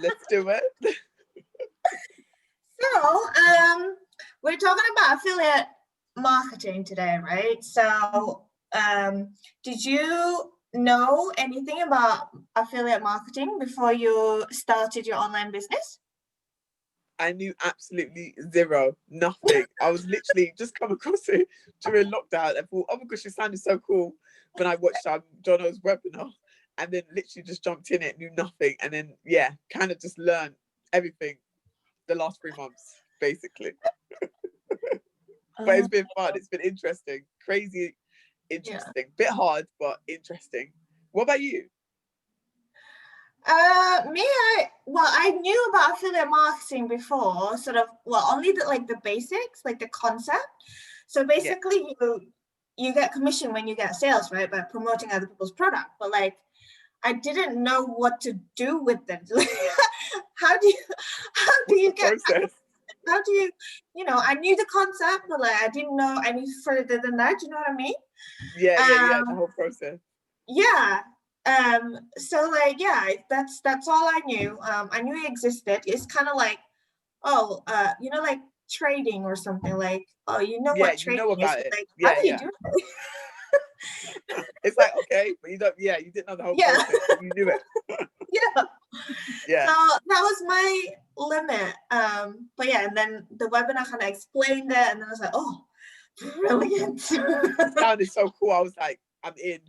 Let's do it. So, we're talking about affiliate marketing today, right? So, did you know anything about affiliate marketing before you started your online business? I knew absolutely zero, nothing. I was literally just come across it during lockdown and thought, oh my gosh, it sounded so cool when I watched Jono's webinar, and then literally just jumped in it, knew nothing, and then kind of just learned everything the last 3 months, basically. But it's been fun. It's been interesting, crazy, interesting, bit hard, but interesting. What about you? I knew about affiliate marketing before, sort of, only the basics, like the concept. So basically you get commission when you get sales, right, by promoting other people's product. But like, I didn't know what to do with them. How do you get process? How do you, I knew the concept, but like I didn't know any further than that. Do you know what I mean? Yeah, the whole process. Yeah. So like, that's all I knew. I knew it existed. It's kind of like, like trading or something, like, what trading about is. it. Like, how do you do it? It's like, okay, but you didn't know the whole process, but you knew it. Yeah. So that was my limit. But and then the webinar kind of explained it, and then I was like, oh, brilliant. It sounded so cool. I was like, I'm in.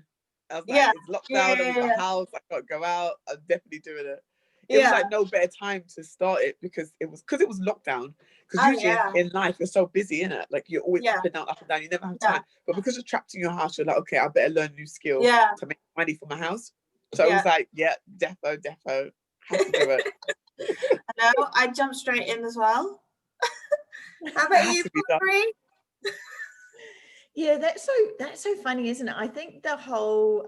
I was like, it's lockdown, I'm in the house, I can't go out, I'm definitely doing it. It was like no better time to start it because it was lockdown. Because usually in life you're so busy, innit? Like you're always up and down, you never have time. But because you're trapped in your house, you're like, okay, I better learn a new skill to make money for my house. So it was like, defo, have to do it. I know, I jumped straight in as well. How about you, Paula-Maree? Yeah, that's so funny, isn't it? I think the whole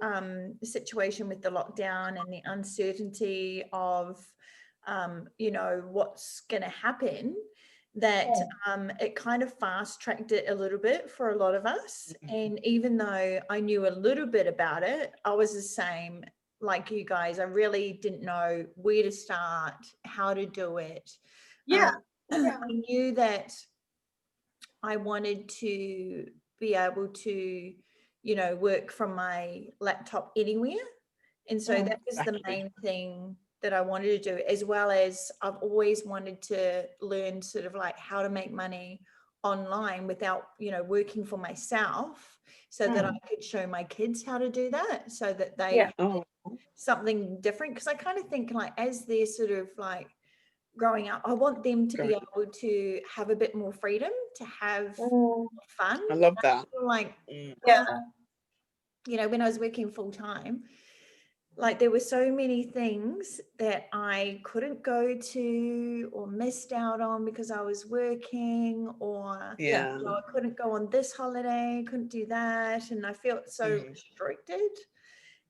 situation with the lockdown and the uncertainty of, what's going to happen, that it kind of fast tracked it a little bit for a lot of us. And even though I knew a little bit about it, I was the same like you guys. I really didn't know where to start, how to do it. I knew that I wanted to be able to, work from my laptop anywhere. And so that was the main thing that I wanted to do, as well as I've always wanted to learn sort of like how to make money online without, working for myself, so that I could show my kids how to do that, so that they have something different. Because I kind of think like as they're sort of like growing up, I want them to be able to have a bit more freedom, to have fun. I love that. I feel like, when I was working full time, like there were so many things that I couldn't go to or missed out on because I was working, or I couldn't go on this holiday, couldn't do that, and I felt so restricted.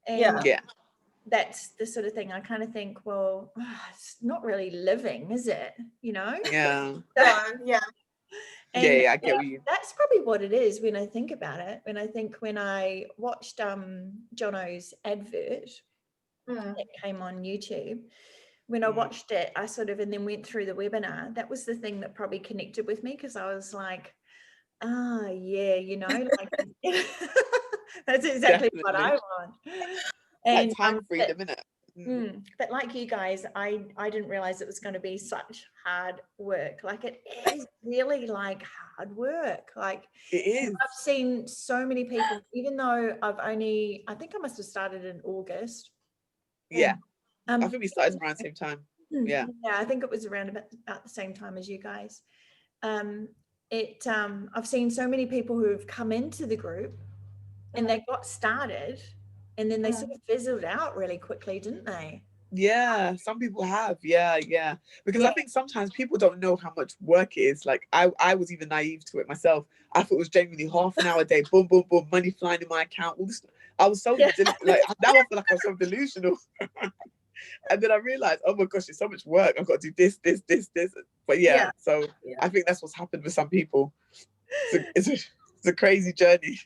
And that's the sort of thing I kind of think, well, it's not really living, is it? Yeah. And I get what you. That's probably what it is when I think about it. When I watched Jono's advert that came on YouTube, when I watched it, I sort of, and then went through the webinar, that was the thing that probably connected with me, because I was like, like that's exactly what I want. And time freedom, isn't it? But like you guys, I didn't realize it was going to be such hard work. Like it is really like hard work. Like it is. I've seen so many people, even though I think I must have started in August. I think we started around the same time. Yeah, I think it was around about the same time as you guys. I've seen so many people who have come into the group and they got started, and then they sort of fizzled out really quickly, didn't they? Yeah, some people have. Yeah. Because I think sometimes people don't know how much work it is. Like I was even naive to it myself. I thought it was genuinely half an hour a day, boom, boom, boom, money flying in my account. All this. I was so like now I feel like I'm so delusional. And then I realized, oh my gosh, it's so much work. I've got to do this. But so I think that's what's happened with some people. It's a crazy journey.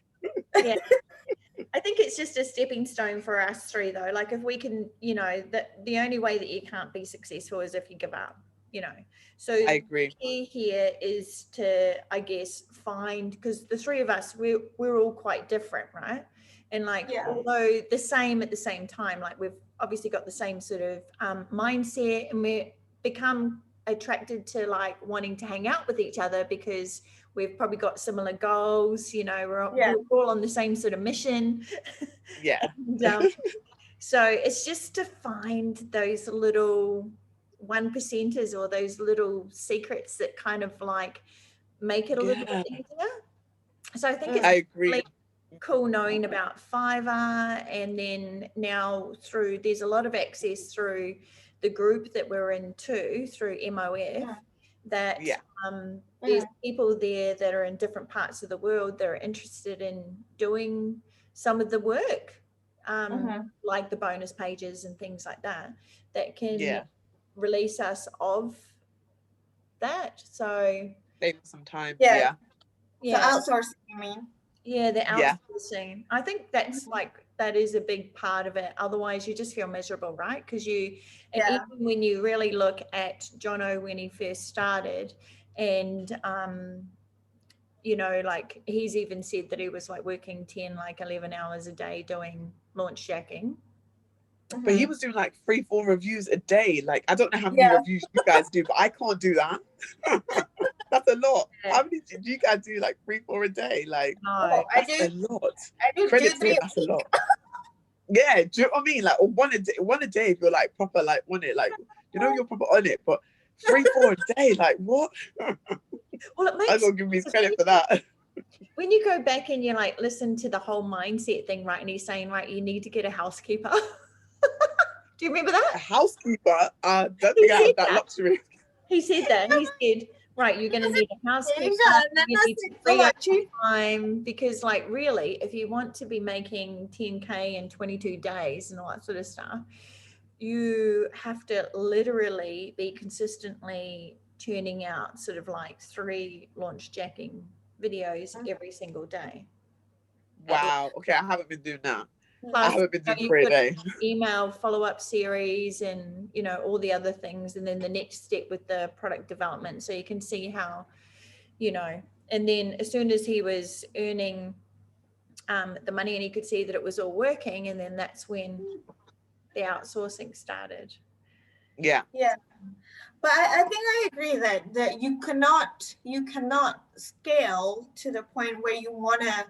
I think it's just a stepping stone for us three, though. Like, if we can, you know, that the only way that you can't be successful is if you give up, you know. So I agree. the key here is to, I guess, find, because the three of us, we're all quite different, right? And like, although the same at the same time, like we've obviously got the same sort of mindset, and we become attracted to like wanting to hang out with each other because we've probably got similar goals, you know, we're all on the same sort of mission. Yeah. And, so it's just to find those little 1%ers or those little secrets that kind of like make it a little bit easier. So I think it's really cool knowing about Fiverr, and then now there's a lot of access through the group that we're in too, through MOF, that there's people there that are in different parts of the world that are interested in doing some of the work, like the bonus pages and things like that, that can release us of that. So save some time. So outsourcing, you mean? Yeah, the outsourcing. I think that's like, that is a big part of it. Otherwise you just feel miserable, right? Because even when you really look at Jono when he first started, and you know, like he's even said that he was like working 10, like 11 hours a day doing launch jacking. But he was doing like 3-4 reviews a day. Like, I don't know how many reviews you guys do, but I can't do that. That's a lot. How many did you guys do? Like 3-4 a day? Like, that's a lot. I do Credit to him, that's a lot. Yeah, do you know what I mean? Like, or one a day if you're like proper, like on it, like, you know, you're proper on it, but 3-4 a day, like what? Well, it makes I don't give me credit for that. When you go back and you like listen to the whole mindset thing, right? And he's saying, right, you need to get a housekeeper. Do you remember that? A housekeeper? Don't think I have that luxury. He said that. He said, right, you're going to need a housekeeper. You need to free up time, because like really, if you want to be making 10K in 22 days and all that sort of stuff, you have to literally be consistently turning out sort of like 3 launch jacking videos every single day. Wow. Okay, I haven't been doing that. Plus, I haven't been doing 3 a day. Email follow-up series and, you know, all the other things. And then the next step with the product development. So you can see how, you know, and then as soon as he was earning the money and he could see that it was all working, and then that's when the outsourcing started. Yeah. But I think I agree that you cannot scale to the point where you want to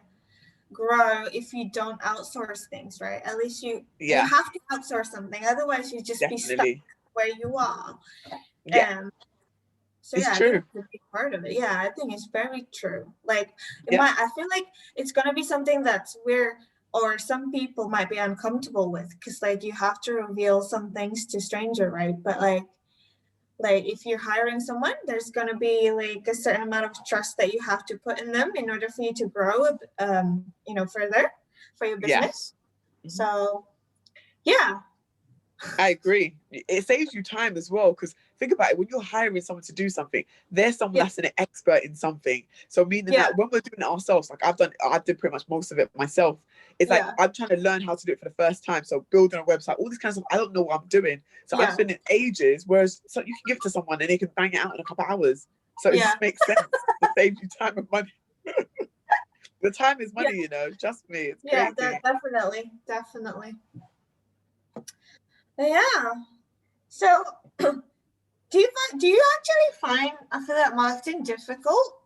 grow if you don't outsource things, right? At least you have to outsource something, otherwise you just be stuck where you are. So it's I true. think it's a big part of it. Yeah, I think it's very true. Like I feel like it's gonna be something that's or some people might be uncomfortable with, because like you have to reveal some things to stranger, right? But like if you're hiring someone, there's going to be like a certain amount of trust that you have to put in them in order for you to grow, you know, further for your business. So, I agree. It saves you time as well, because think about it, when you're hiring someone to do something, there's someone that's an expert in something. So meaning that when we're doing it ourselves, like I did pretty much most of it myself. It's like I'm trying to learn how to do it for the first time. So building a website, all this kind of stuff, I don't know what I'm doing. So I'm spending ages, whereas you can give it to someone and they can bang it out in a couple of hours. So it just makes sense to save you time and money. The time is money, you know, just me. It's crazy. Definitely. Yeah. So do you actually find affiliate marketing difficult?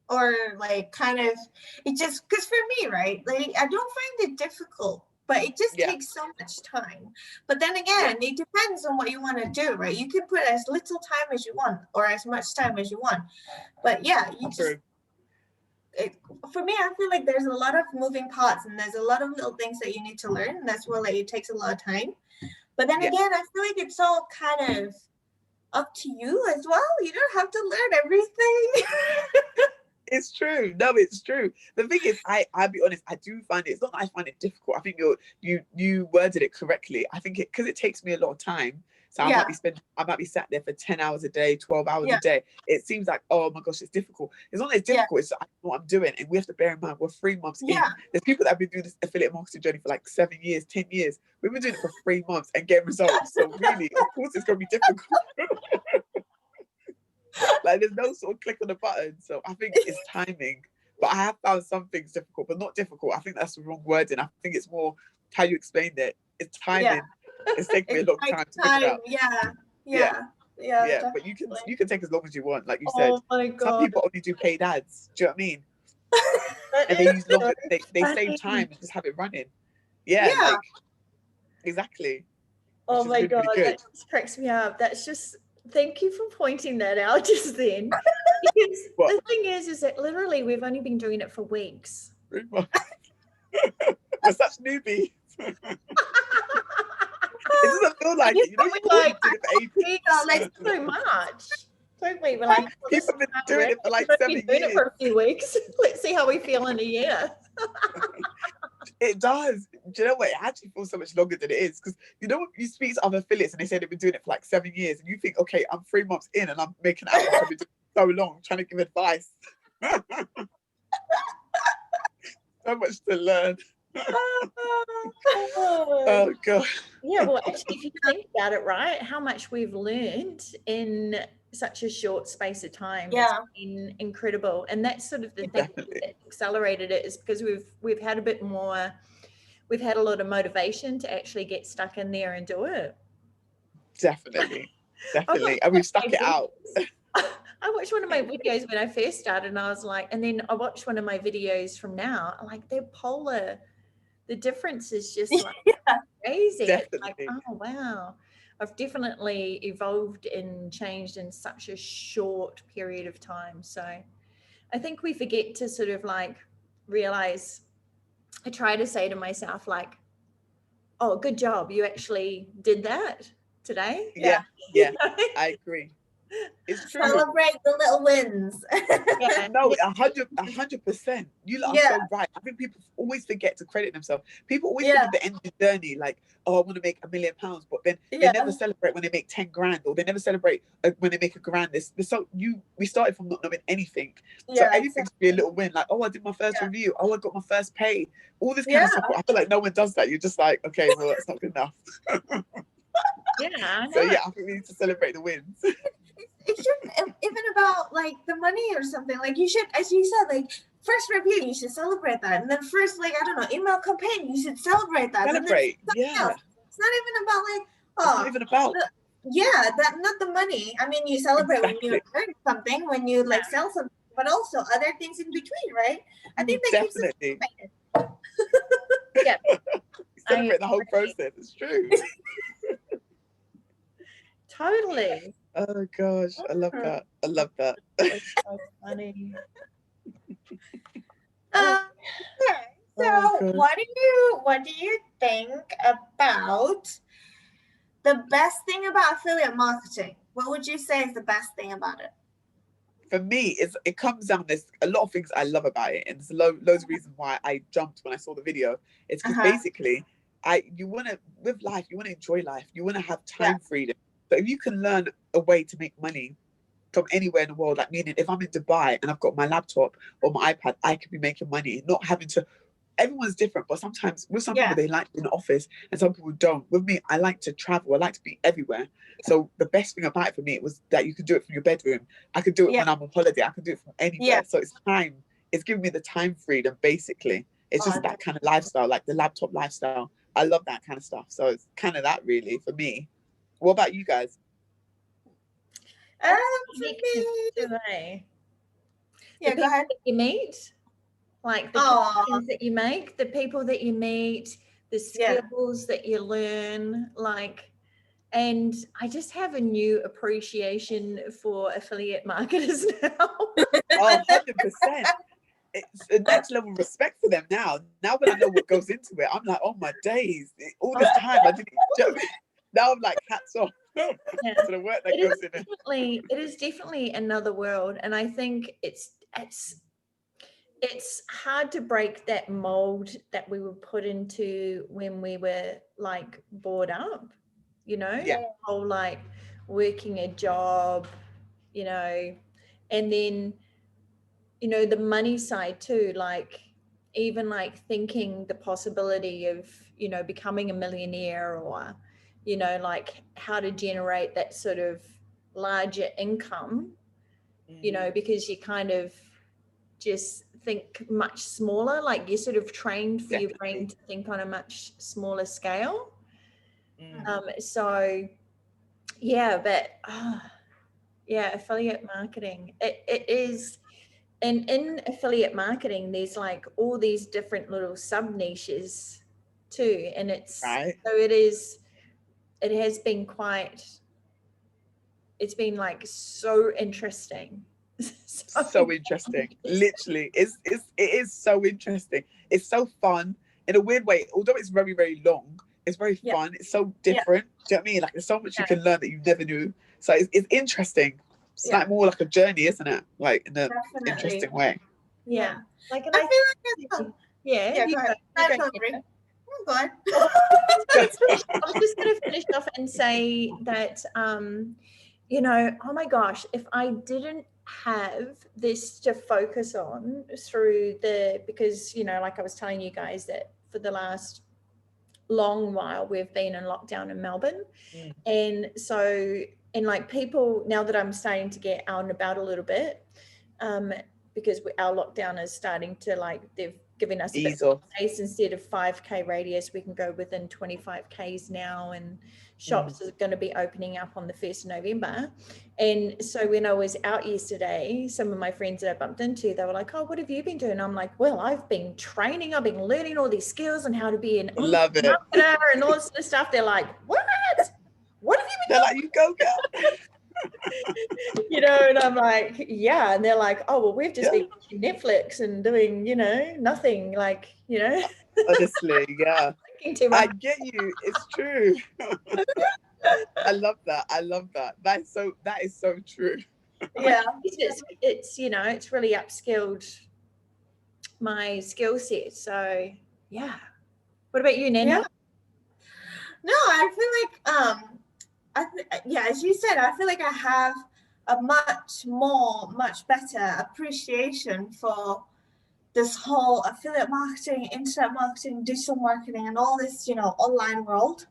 Or like kind of, it just, because for me, right, like I don't find it difficult, but it just takes so much time. But then again, it depends on what you want to do, right? You can put as little time as you want or as much time as you want. But for me, I feel like there's a lot of moving parts and there's a lot of little things that you need to learn. And that's why like it takes a lot of time. But then again, I feel like it's all kind of up to you as well. You don't have to learn everything. It's true. No, it's true. The thing is, I'll be honest, I do find it's not that I find it difficult. I think you worded it correctly. I think because it takes me a lot of time. So I might be sat there for 10 hours a day, 12 hours a day. It seems like, oh my gosh, it's difficult. It's not that it's difficult, it's I know what I'm doing. And we have to bear in mind, we're 3 months in. There's people that have been doing this affiliate marketing journey for like 7 years, 10 years. We've been doing it for 3 months and getting results. So really, of course, it's going to be difficult. Like there's no sort of click on the button. So I think it's timing. But I have found some things difficult, but not difficult. I think that's the wrong wording. I think it's more how you explained it. It's timing. It's taken me a long time to figure out. Yeah. But you can take as long as you want, like you said. My God. Some people only do paid ads. Do you know what I mean? And they use longer. They save time and just have it running. Yeah. Like exactly. Oh my God, really that just cracks me up. That's just, thank you for pointing that out just then. Because the thing is that literally we've only been doing it for weeks. We're such newbies. It doesn't feel like it. You know, like, like so much. Don't we? We're like, people have been doing it for like 7 years. Doing it for a few weeks. Let's see how we feel in a year. It does. Do you know what? It actually feels so much longer than it is. Because you know, you speak to other affiliates and they say they've been doing it for like 7 years, and you think, okay, I'm 3 months in and I'm making out like I've been doing it so long, trying to give advice. So much to learn. Oh God. Yeah, well, actually, if you think about it, right, how much we've learned in such a short space of time, it's been incredible. And that's sort of the thing that accelerated it, is because we've had a bit more, we've had a lot of motivation to actually get stuck in there and do it. Definitely. And we've stuck it out. I watched one of my videos when I first started, and I was like, and then I watched one of my videos from now, like they're polar. The difference is just like crazy. It's like, oh wow, I've definitely evolved and changed in such a short period of time. So I think we forget to sort of like realize, I try to say to myself like, oh, good job, you actually did that today. Yeah. I agree. It's true. Celebrate the little wins. No, 100%. You are so right. I think people always forget to credit themselves. People always think of the end of the journey, like, oh, I want to make £1 million, but then they never celebrate when they make 10 grand, or they never celebrate when they make £1 grand. We started from not knowing anything, so everything should be a little win. Like, oh, I did my first review. Oh, I got my first pay. All this kind of stuff. I feel like no one does that. You're just like, okay, well, that's not good enough. So I think we need to celebrate the wins. It shouldn't even about like the money or something. Like you should, as you said, like first review, you should celebrate that, and then first, like, I don't know, email campaign, you should celebrate that. Celebrate, It's not even about like, it's not even about that, not the money. I mean, you celebrate when you earn something, when you like sell something, but also other things in between, right? I think that keeps it motivated. Celebrate the whole process. It's true. Totally. Oh gosh, I love that. That's so funny. So what do you think about the best thing about affiliate marketing? What would you say is the best thing about it? For me, it comes down, there's a lot of things I love about it, and there's loads of reasons why I jumped when I saw the video. It's because basically you want to enjoy life, you want to have time freedom. So if you can learn a way to make money from anywhere in the world, like meaning if I'm in Dubai and I've got my laptop or my iPad, I could be making money, not having to. Everyone's different, but sometimes with some people they like in the office and some people don't. With me, I like to travel, I like to be everywhere. So the best thing about it for me was that you could do it from your bedroom. I could do it when I'm on holiday, I could do it from anywhere. So it's giving me the time freedom, basically. It's just that kind of lifestyle, like the laptop lifestyle. I love that kind of stuff. So it's kind of that really for me. What about you guys? For me, go ahead. You meet, like the things that you make, the people that you meet, the skills that you learn, like, and I just have a new appreciation for affiliate marketers now. Oh, 100%. It's a next level respect for them now. Now when I know what goes into it, I'm like, oh my days, all this time I didn't. Now I'm like, hats off to the work that goes in it. It is definitely another world, and I think it's hard to break that mold that we were put into when we were like brought up. you know, Yeah. whole like working a job, you know, and then, you know, the money side too, like even like thinking the possibility of, you know, becoming a millionaire, or, you know, like how to generate that sort of larger income, you know, because you kind of just think much smaller, like you're sort of trained for your brain to think on a much smaller scale. So yeah, but yeah, affiliate marketing, it is. And in affiliate marketing, there's like all these different little sub niches too. And it's, so it has been it's been like so interesting. So interesting. Literally, it is so interesting. It's so fun in a weird way, although it's very, very long. It's very fun. It's so different. Do you know what I mean? Like there's so much you can learn that you never knew. So it's interesting. It's like more like a journey, isn't it? Like in an interesting way. Yeah. Like, and I feel like yeah. Go ahead. Go on. I was just going to finish off and say that, you know, oh my gosh, if I didn't have this to focus on through because, you know, like I was telling you guys that for the last long while we've been in lockdown in Melbourne. And so, and like people, now that I'm starting to get out and about a little bit, because our lockdown is starting to, like, they've given us a bit of space. Instead of 5K radius, we can go within 25Ks now, and shops are going to be opening up on the 1st of November. And so when I was out yesterday, some of my friends that I bumped into, they were like, oh, what have you been doing? I'm like, well, I've been training, I've been learning all these skills and how to be an marketer and all this sort of stuff. They're like, what have you been doing? They're like, you go, girl. You know, and I'm like, yeah. And they're like, oh, well, we've just been watching Netflix and doing, you know, nothing, like, you know. Honestly, yeah. I get you. It's true. I love that. That is so true. Yeah. It's, you know, it's really upskilled my skill set. So yeah. What about you, Nana? Yeah. No, I feel like as you said, I feel like I have a much better appreciation for this whole affiliate marketing, internet marketing, digital marketing, and all this, you know, online world.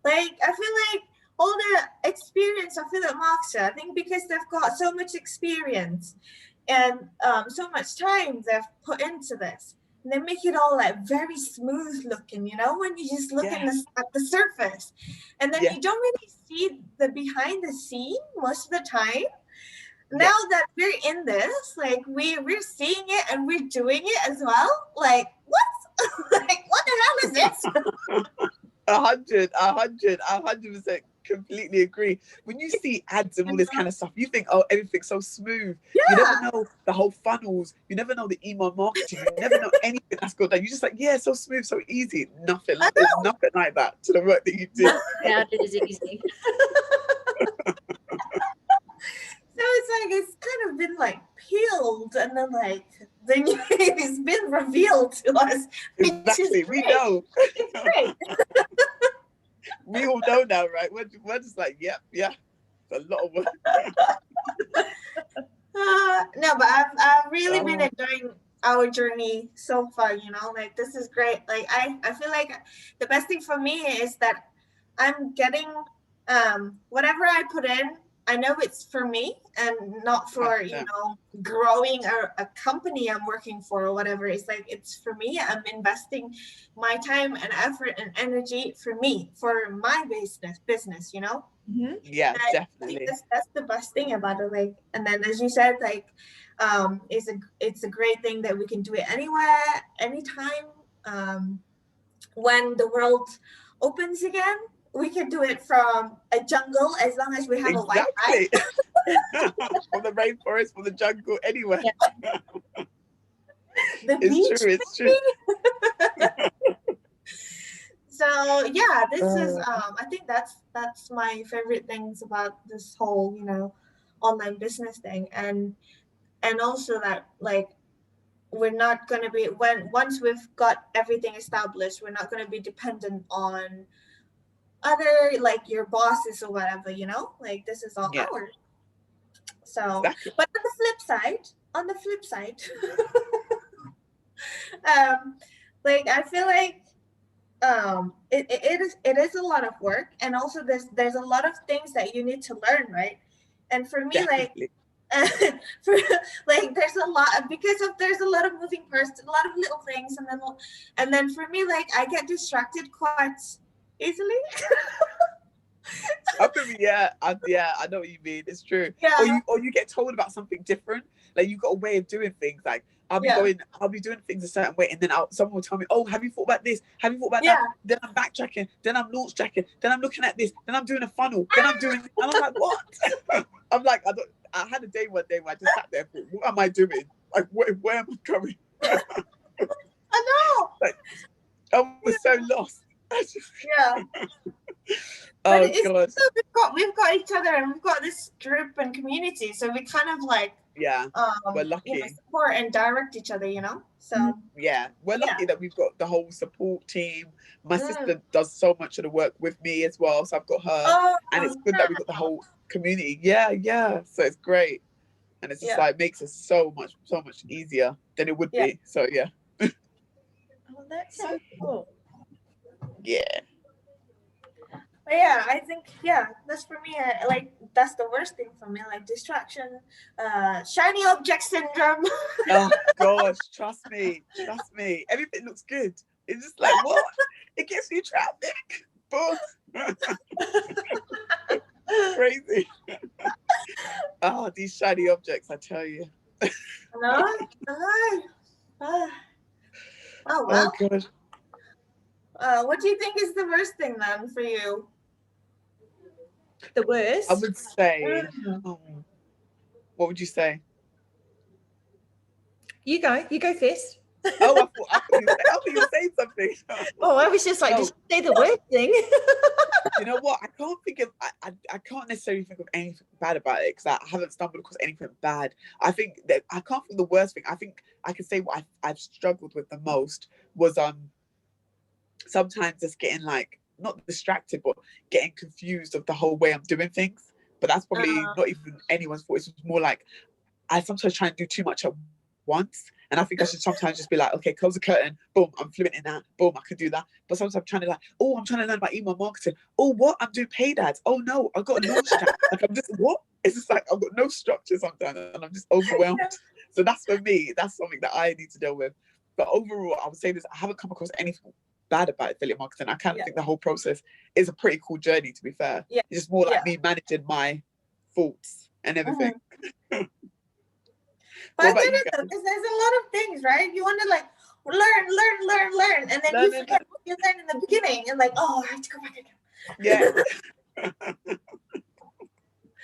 Like, I feel like all the experience affiliate marketer, I think because they've got so much experience and so much time they've put into this, and they make it all like very smooth looking, you know, when you just look at the surface, and then you don't really see the behind the scene most of the time. Now that we're in this, like we're seeing it and we're doing it as well. Like what? Like what the hell is this? 100% completely agree. When you see ads and all this kind of stuff, you think, oh, everything's so smooth. You never know the whole funnels. You never know the email marketing. You never know anything that's going on. You're just like, yeah, so smooth, so easy. Nothing like that to the work that you do. Yeah, it is easy. So it's kind of been like peeled, and then it's been revealed to us. Exactly, we know. It's great. We all know now, right? We're just like, yeah, it's a lot of work. No, but I've really been enjoying our journey so far. You know, like this is great. Like I feel like the best thing for me is that I'm getting whatever I put in, I know it's for me and not for, you know, growing a company I'm working for or whatever. It's like, it's for me. I'm investing my time and effort and energy for me, for my business, you know? Mm-hmm. Yeah, definitely. That's the best thing about it. Like, and then as you said, like, it's a great thing that we can do it anywhere, anytime. When the world opens again, we can do it from a jungle as long as we have a Wi-Fi. From the rainforest, from the jungle, anywhere. Yeah. It's true. So yeah, this is I think that's my favorite things about this whole, you know, online business thing, and also that, like, we're not going to be, once we've got everything established, we're not going to be dependent on other like your bosses or whatever, you know, like this is all ours. So, Exactly. but on the flip side, like I feel like it is a lot of work, and also there's a lot of things that you need to learn, right? And for me, Definitely. like for like there's a lot there's a lot of moving parts, a lot of little things, and then for me, like I get distracted quite easily. I know what you mean. It's true. Yeah. Or you get told about something different. Like you've got a way of doing things. Like I'll be doing things a certain way, and then someone will tell me, "Oh, have you thought about this? Have you thought about that?" Then I'm backtracking. Then I'm launch tracking. Then I'm looking at this. Then I'm doing a funnel. Then I'm doing, and I'm like, "What?" I'm like, I had a day one day where I just sat there and thought, "What am I doing? Like, where am I going?" I know. Like, I was so lost. But Oh it's God. so we've got each other, and we've got this group and community, so we kind of like we're lucky, you know, support and direct each other, you know. So we're lucky that we've got the whole support team. My sister does so much of the work with me as well, so I've got her, and it's good that we've got the whole community. So it's great, and it's just like makes it so much easier than it would be. So oh, that's so cool. But I think that's for me. Like that's the worst thing for me, like distraction, shiny object syndrome. Oh gosh, trust me. Everything looks good. It's just like, what? It gets you traffic. Boom. Crazy. Oh, these shiny objects, I tell you. No. Oh well. Oh gosh. What do you think is the worst thing then for you? The worst? I would say, what would you say? You go first. Oh, I thought you were saying something. Oh, I was just like, just say the worst thing. You know what? I can't think of, I can't necessarily think of anything bad about it because I haven't stumbled across anything bad. I think that I can't think of the worst thing. I think I can say what I've struggled with the most was sometimes just getting like, not distracted, but getting confused of the whole way I'm doing things. But that's probably not even anyone's fault. It's more like I sometimes try and do too much at once. And I think I should sometimes just be like, okay, close the curtain. Boom, I'm fluent in that. Boom, I can do that. But sometimes I'm trying to I'm trying to learn about email marketing. Oh, what? I'm doing paid ads. Oh no, I've got a launch chat. Like I'm just, what? It's just like I've got no structure sometimes and I'm just overwhelmed. So that's for me. That's something that I need to deal with. But overall, I would say this, I haven't come across anything bad about affiliate marketing. I kind of think the whole process is a pretty cool journey, to be fair. It's just more like me managing my thoughts and everything. But I get it though, because there's a lot of things, right? You want to like learn, and then you forget what you learned in the beginning, and like, oh, I have to go back again. Yeah.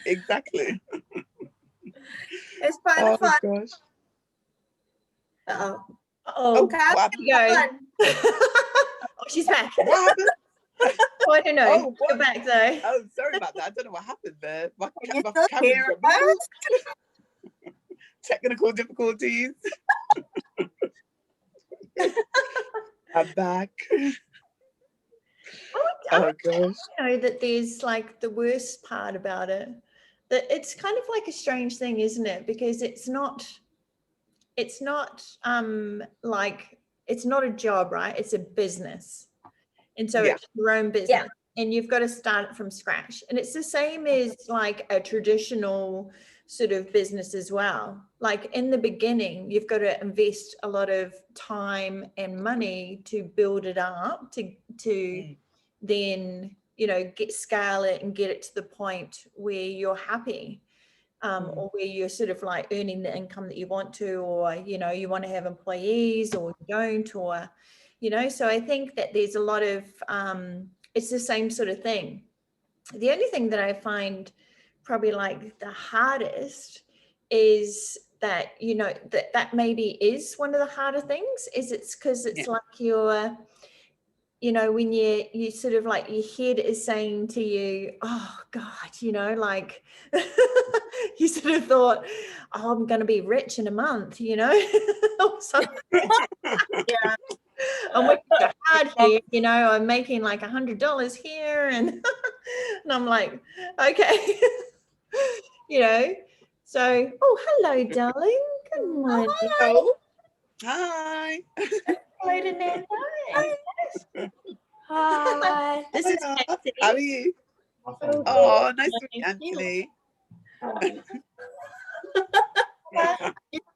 Exactly. It's fun. Gosh. Oh, what you go. Oh, she's back. What happened? Oh, I don't know. Go back though. Oh, sorry about that. I don't know what happened there. My technical difficulties. I'm back. I know that there's like the worst part about it. That it's kind of like a strange thing, isn't it? Because it's not like it's not a job, right? It's a business. And so it's your own business and you've got to start it from scratch. And it's the same as like a traditional sort of business as well. Like in the beginning, you've got to invest a lot of time and money to build it up to then, you know, scale it and get it to the point where you're happy. Or where you're sort of like earning the income that you want to, or, you know, you want to have employees or you don't, or, you know, so I think that there's a lot of, it's the same sort of thing. The only thing that I find probably like the hardest is that, you know, that maybe is one of the harder things is it's because it's like you're, you know, when you sort of like your head is saying to you, oh God, you know, like you sort of thought, oh, I'm going to be rich in a month, you know, or something. I'm working so hard here, you know, I'm making like $100 here, and and I'm like, okay. You know, so, oh, hello, darling. Good morning. Hello. Hi. Hello to Nana. Hi. This is Hiya. Nancy. How are you? Oh, Oh, nice to meet thank you. Anthony.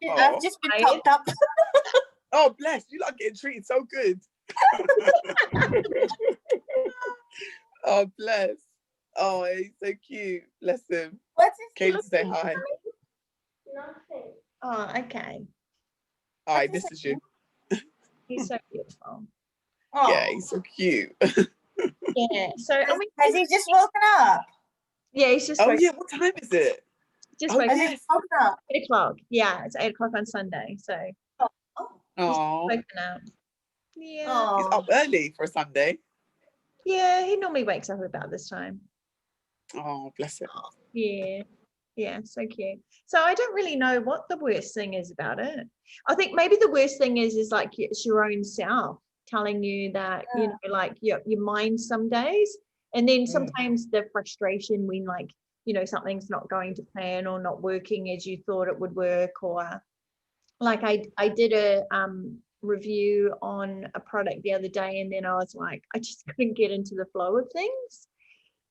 I've just been topped up. Oh, bless. You lot getting treated so good. Oh, bless. Oh, he's so cute. Bless him. What's his Came to say hi. Nothing. Oh, okay. All right, this is you. He's so beautiful. Oh. Yeah, he's so cute. Yeah. So, I mean, Has he just woken up? yeah, he's just Oh, woke, yeah. What time is it? just Oh, woke Has up. he yes. woken up? 8 o'clock. Yeah, it's 8 o'clock on Sunday. So Oh. Oh, woken up. Yeah. he's Oh. up early for a Sunday. Yeah, he normally wakes up about this time. Oh, bless him. Yeah. Yeah, so cute. So I don't really know what the worst thing is about it. I think maybe the worst thing is like it's your own self telling you that, you know, like your mind some days. And then sometimes the frustration when like, you know, something's not going to plan or not working as you thought it would work. Or like I did a review on a product the other day, and then I was like, I just couldn't get into the flow of things.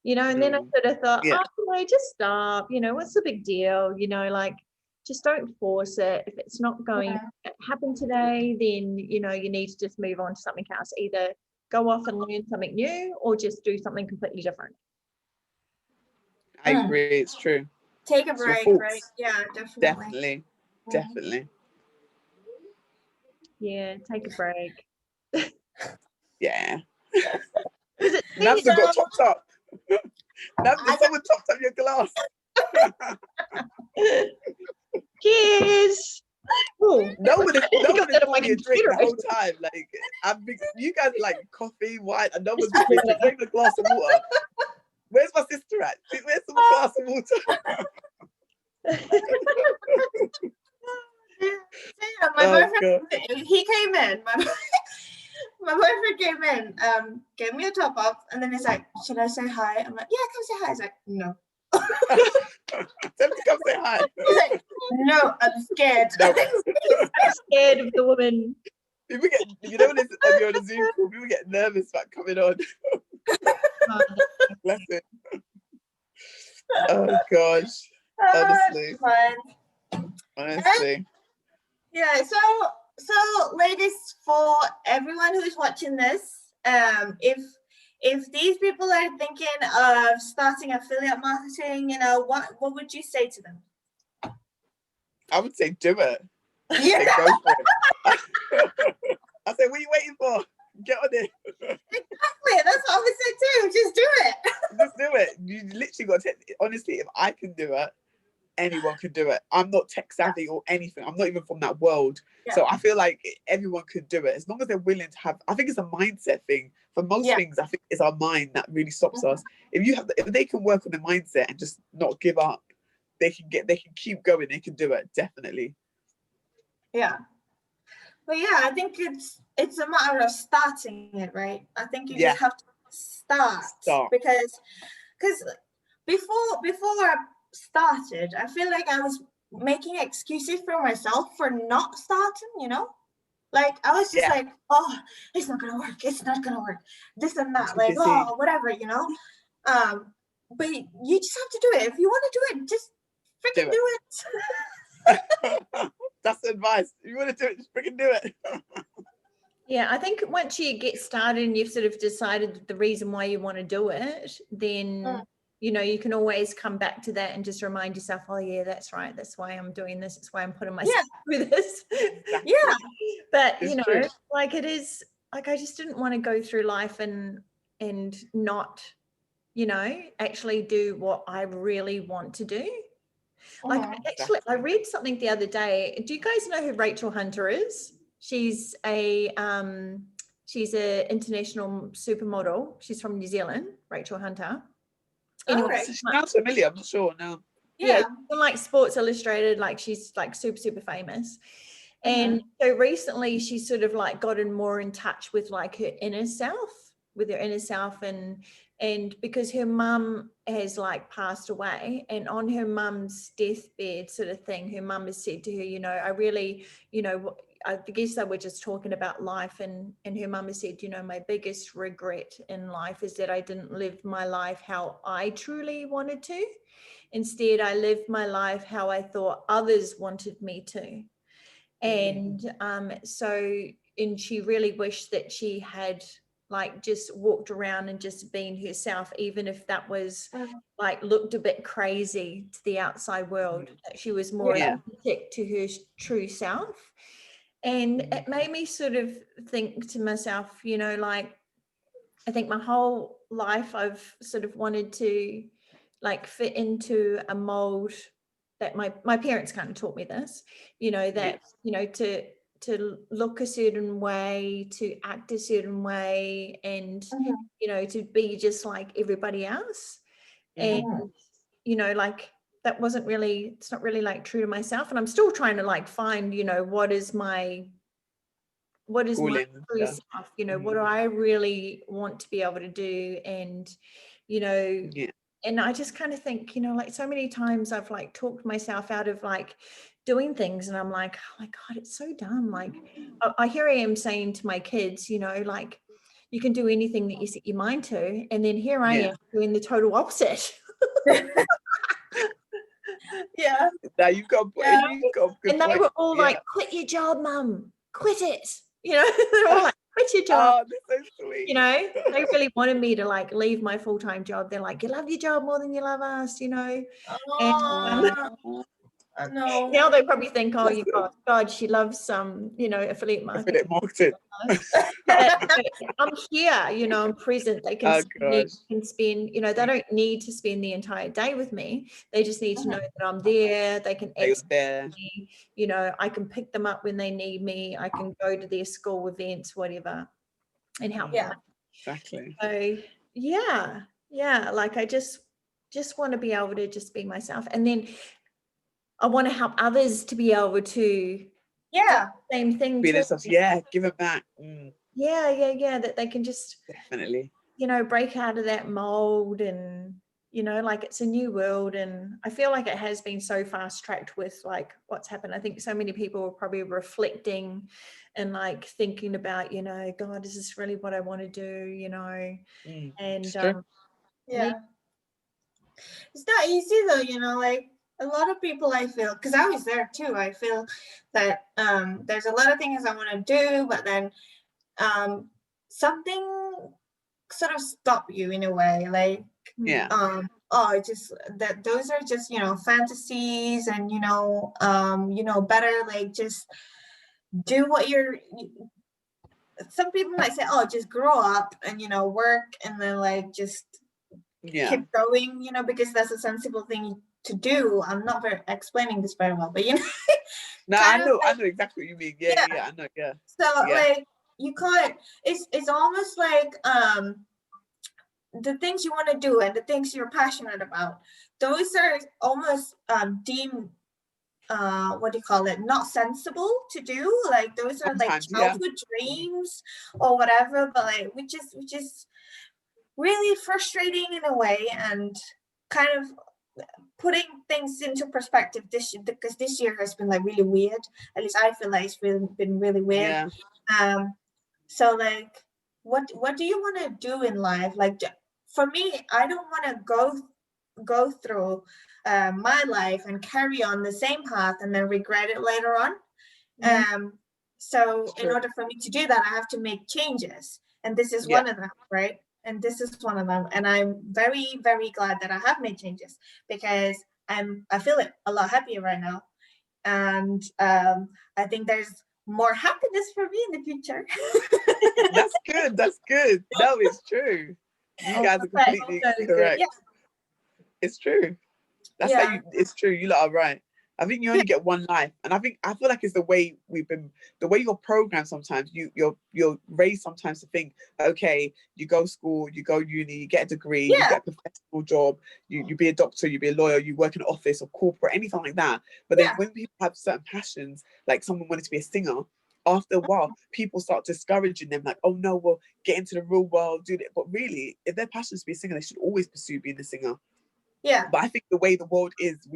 You know, and then I sort of thought, Yeah. oh, you know, just stop, you know, what's the big deal? You know, like, just don't force it. If it's not going to happen today, then, you know, you need to just move on to something else. Either go off and learn something new or just do something completely different. I agree. It's true. Take a It's your break, fault. right? Yeah, definitely. Definitely. Definitely. Yeah, take a break. Yeah. Was it Nav's got chopped up. Nav, someone chopped up your glass. Cheers. Ooh, No one has that on my bought me a drink the computer. whole time. Like, you guys are like coffee, wine, and no one's bought me a drink. Not even a glass of water. Where's my sister at? Where's some glass of water? Yeah, my boyfriend, he came in. My boyfriend came in, gave me a top up, and then he's like, "Should I say hi?" I'm like, "Yeah, come say hi." He's like, "No." Tell him to come say hi. He's like, "No, I'm scared." No. I'm scared of the woman. People get, you know, when you're on a Zoom call, people get nervous about coming on. Bless it. Oh gosh. Honestly. Honestly. Yeah, so ladies, for everyone who's watching this, if these people are thinking of starting affiliate marketing, you know, what would you say to them? I would say do it. Yeah. Say go for it. I say, what are you waiting for? Get on it. Exactly. That's what I would say too. Just do it. Just do it. You literally got to, honestly, if I can do it, anyone can do it. I'm not tech savvy or anything. I'm not even from that world. Yeah. So I feel like everyone could do it as long as they're willing to have, I think it's a mindset thing. For most things, I think it's our mind that really stops us. If they can work on the mindset and just not give up, they can keep going, they can do it, definitely. Yeah. But yeah, I think it's a matter of starting it, right? I think you just have to start. because before I started, I feel like I was making excuses for myself for not starting, you know? Like I was just like, oh, it's not gonna work, this and that, like, oh, whatever, you know. But you just have to do it. If you want to do it, just freaking do it. That's the advice. If you want to do it, just freaking do it. Yeah, I think once you get started and you've sort of decided the reason why you want to do it, then you know, you can always come back to that and just remind yourself, oh yeah, that's right, that's why I'm doing this, it's why I'm putting myself through this. Exactly. Yeah, but it's you know, true. like it is, like I just didn't want to go through life and not, you know, actually do what I really want to do. Like I read something the other day. Do you guys know who Rachel Hunter is? She's a international supermodel. She's from New Zealand, Rachel Hunter. Anyway, she sounds familiar. I'm not sure now. Yeah, like Sports Illustrated, like she's like super famous. And so recently she's sort of like gotten more in touch with like her inner self, and because her mum has like passed away, and on her mum's deathbed sort of thing, her mum has said to her, you know, I really, you know, I guess they were just talking about life, and her mum has said, you know, my biggest regret in life is that I didn't live my life how I truly wanted to. Instead, I lived my life how I thought others wanted me to. And and she really wished that she had like just walked around and just been herself, even if that was like looked a bit crazy to the outside world, that she was more authentic to her true self. And it made me sort of think to myself, you know, like, I think my whole life I've sort of wanted to like fit into a mold that my parents kind of taught me this, you know, that, you know, to look a certain way, to act a certain way, and, you know, to be just like everybody else. And, you know, like that wasn't really, it's not really like true to myself. And I'm still trying to like find, you know, what is my true self, you know, what do I really want to be able to do? And, you know, and I just kind of think, you know, like so many times I've like talked myself out of like doing things, and I'm like, oh my God, it's so dumb. Like I hear I am saying to my kids, you know, like you can do anything that you set your mind to. And then here I am doing the total opposite. Now you've got and they were all like, quit your job, mum, quit it. You know, they're all like, quit your job. Oh, that's so sweet. You know, they really wanted me to like leave my full-time job. They're like, you love your job more than you love us, you know. And now they probably think, oh, you God, she loves some, you know, affiliate marketing. I'm here, you know, I'm present. They can, spend, you know, they don't need to spend the entire day with me. They just need to know that I'm there. They can access me, you know, I can pick them up when they need me. I can go to their school events, whatever, and help them. Exactly. So like I just want to be able to just be myself, and then I want to help others to be able to do the same thing too. Give it back. That they can just definitely, you know, break out of that mold, and you know, like it's a new world. And I feel like it has been so fast tracked with like what's happened. I think so many people are probably reflecting and like thinking about, you know, God, is this really what I want to do, you know? And it's not easy though, you know, like a lot of people, I feel, because I was there too, I feel that there's a lot of things I want to do, but then something sort of stop you in a way, like it's just that those are just, you know, fantasies, and you know, better like just do what you're. Some people might say, oh, just grow up and, you know, work, and then like just keep going, you know, because that's a sensible thing to do. I'm not explaining this very well, but you know. No, I know exactly what you mean. I know. So like you can't. It's almost like the things you want to do and the things you're passionate about. Those are almost deemed what do you call it? Not sensible to do. Like those are like childhood dreams or whatever. But like which is really frustrating in a way, and kind of putting things into perspective because this year has been like really weird. At least I feel like it's been really weird. So like what do you want to do in life? Like for me, I don't want to go through my life and carry on the same path and then regret it later on. So in order for me to do that, I have to make changes, and this is one of them, right? And this is one of them, and I'm very, very glad that I have made changes, because I feel a lot happier right now, and I think there's more happiness for me in the future. That's good. No, it's true. You guys are completely correct. It's true. That's how it's true. You lot are right. I think you only get one life, and I feel like it's the way you're programmed. Sometimes you're raised sometimes to think, okay, you go school, you go uni, you get a degree, you get a professional job, you be a doctor, you be a lawyer, you work in an office or corporate, anything like that. But then when people have certain passions, like someone wanted to be a singer, after a while, people start discouraging them, like, oh no, well, get into the real world, do it. But really, if their passion is to be a singer, they should always pursue being a singer. Yeah. But I think the way the world is,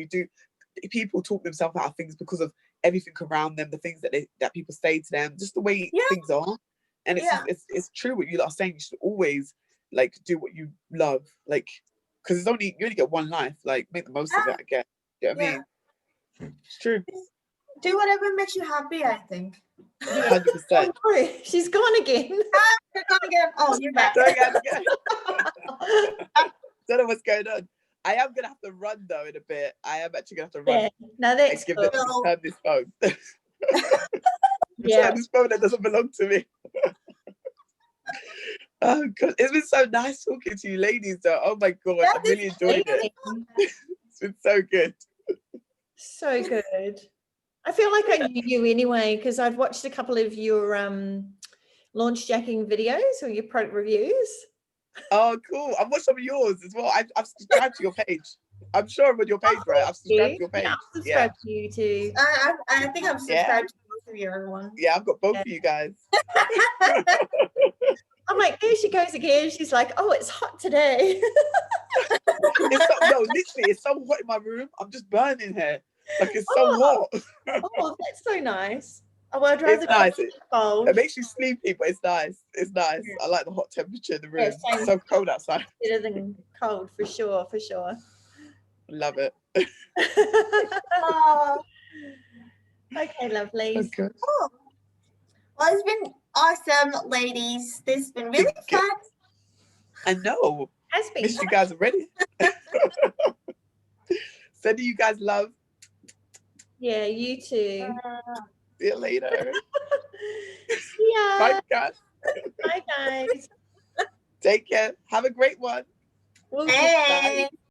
people talk themselves out of things because of everything around them, the things that people say to them, just the way things are. And it's true what you are saying. You should always like do what you love, like, because you only get one life. Like, make the most of it, I guess. You know what I mean? It's true. Do whatever makes you happy, I think. 100%. Oh, she's gone again. You're gone again. Oh, you're back. Don't know what's going on. I am gonna have to run though in a bit. I am actually gonna have to run. Yeah, no, that's give cool. turn this phone. Yeah, turn this phone that doesn't belong to me. Oh God, it's been so nice talking to you, ladies. Though, oh my God, I really enjoyed it. It's been so good. So good. I feel like I knew you anyway because I'd watched a couple of your launch jacking videos or your product reviews. Oh, cool. I've watched some of yours as well. I've subscribed to your page. I'm sure I'm on your page, right? I've subscribed to your page. Yeah, I've subscribed to you too. I think I'm subscribed to both of your ones. Yeah, I've got both of you guys. I'm like, there she goes again. She's like, oh, it's hot today. Literally, it's so hot in my room. I'm just burning here. Like, it's so hot. Oh, that's so nice. Oh, well, I'd rather it's nice. cold. It makes you sleepy, but it's nice. It's nice. Yeah. I like the hot temperature in the room. It's so cold outside. Better than cold, for sure. Love it. Okay, lovely. Okay. Cool. Well, it's been awesome, ladies. This has been really fun. I know. Has been. Missed you guys already. Sending you guys love. Yeah, you too. See you later. Yeah. Bye, guys. Bye, guys. Take care. Have a great one. We'll Hey.